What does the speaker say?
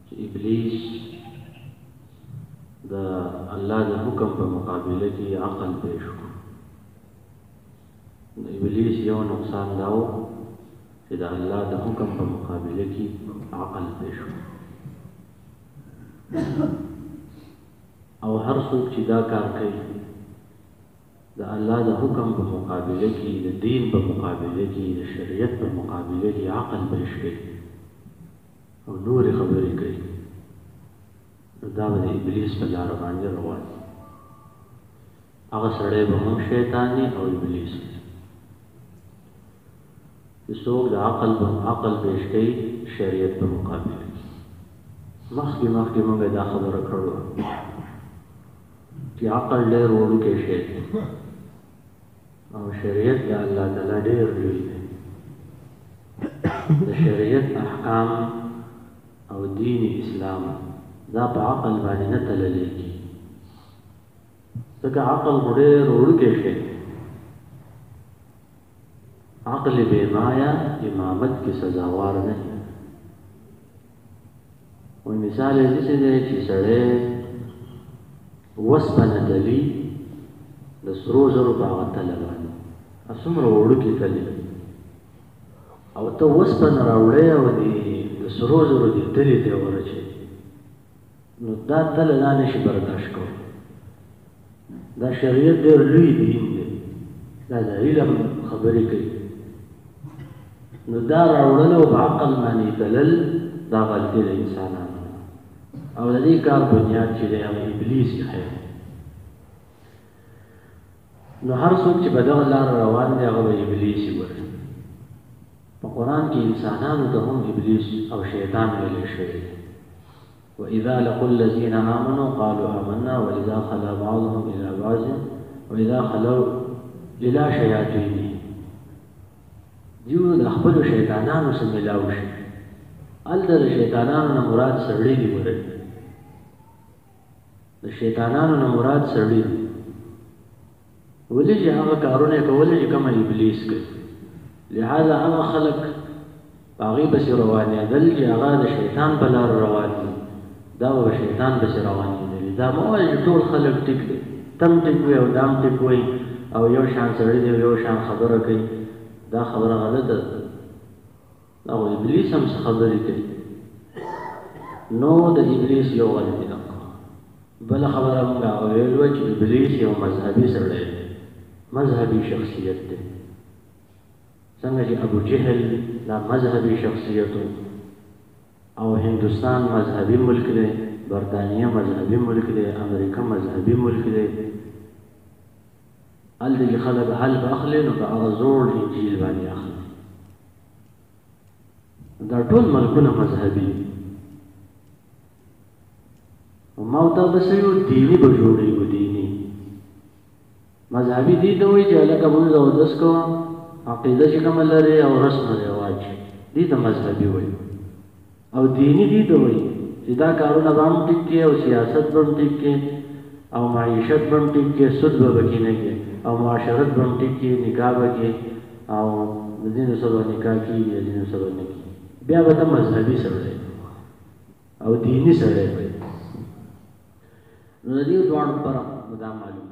چې ابلیس د الله د حکم په مقابله کې عقل پیش کړ. د ابلیس یو نقصان دا و چې د الله د حکم په مقابله کې عقل پیش کړ. او هر څوک چې دا کار کوي د الله د حکم په مقابله کې، د دین په مقابله کې، د شریعت په مقابله کې عقل پیش کوي او نورې خبرې کوي، دا به د ابلیس په لاره باندې روان دي. هغه سړی به هم شیطان او ابلیس چې څوک د عقل پیش کوي شریعت په مقابله کې. مخکې موږ دا خبره کړو چې عقل ډېر وړوکی شی دی او شریعت د الله تعالی ډېر لوی دی. د شریعت احکام او دین اسلام دا په عقل باندې نه تللی کېږي، ځکه عقل خو ډېر وړوکی شی دی. عقل بې مایه امامت کې سزاوار نه دی. مثال یې داسې دی چې سړی وسپنه تلي د سرو زرو په هغه تله باندې، څومره وړوکې تلي، او ته وسپنه راوړې او د سرو زرو دې تلې ته ورچې، نو دا تله دا نشي برداشت کولی. دا شریعت ډېر لوی دین دی، دا د علم خبرې کوي، نو دا راوړل او په عقل باندې تلل دا غلطي د انسانانو، او د دې کار بنیاد چې دی هغه ابلیس یې خیر. نو هر څوک چې په دغه لاره روان دی هغه به ابلیس یې وري. په قرآن کې انسانانو ته هم ابلیس او شیطان ویلی شوی دی. وَإِذَا لَقُوا الَّذِينَ آمَنُوا قَالُوا آمَنَّا وَإِذَا خَلَا بَعْضُهُمْ إِلَىٰ بَعْضٍ وَإِذَا خَلَوْا إِلَىٰ شَيَاطِينِهِمْ. دیو د خپلو شیطانانو سره ملاو شي. هلته د شیطانانو نه مراد سړي دي. ورته د شیطانانو نه مراد سړي دي. ولې چې هغه کارونه کولی چې کومه ابلیس کوي، لہذا هغه خلک په هغې پسې روانېدل چې هغه د شیطان په لار روان دي، دا به شیطان پسې روانېدلي. دا مه وایه چې ټول خلک ټیک دي، تم ټیک وي او دام ټیک وي او یو شان سړي دی او یو شان خبره کوي. دا خبره غلطه ده. دا خو ابلیس هم څه خبرې کوي. نو د ابلیس یو غلطي ده. بله خبره موږ هغه ویل وه چې ابلیس یو مذهبي سړی دی، مذهبي شخصیت دی. څنګه چې ابو جهل دا مذهبي شخصیت او هندوستان مذهبي ملک دی، برطانیه مذهبي ملک دی، امریکا مذهبي ملک دی. هلته چې خلک حلف اخلي نو په هغه زوړ انجیل باندې اخلي. دا ټول ملکونه مذهبي دي. ما ورته بس یو دیني به جوړېږو. دیني مذهبي دې ته وایي چې هلکه مونځ اودس کوه، عقیده چې کومه لرې او رسم رواج، دې ته مذهبي وایي. او دیني دې ته وایي چې دا کارونه به هم ټیک کې او سیاست به هم ټیک کې او معیشت به هم ټیک کې، سود به پکې نه کې او معاشرت به هم ټیک کې، نکاح به کې او د ځینو سره نکاح کېږي، د ځینو سره نه کېږي. بیا به ته مذهبي سړی او دیني سړی وایي. نو د دې دواړو فرق دا معلوم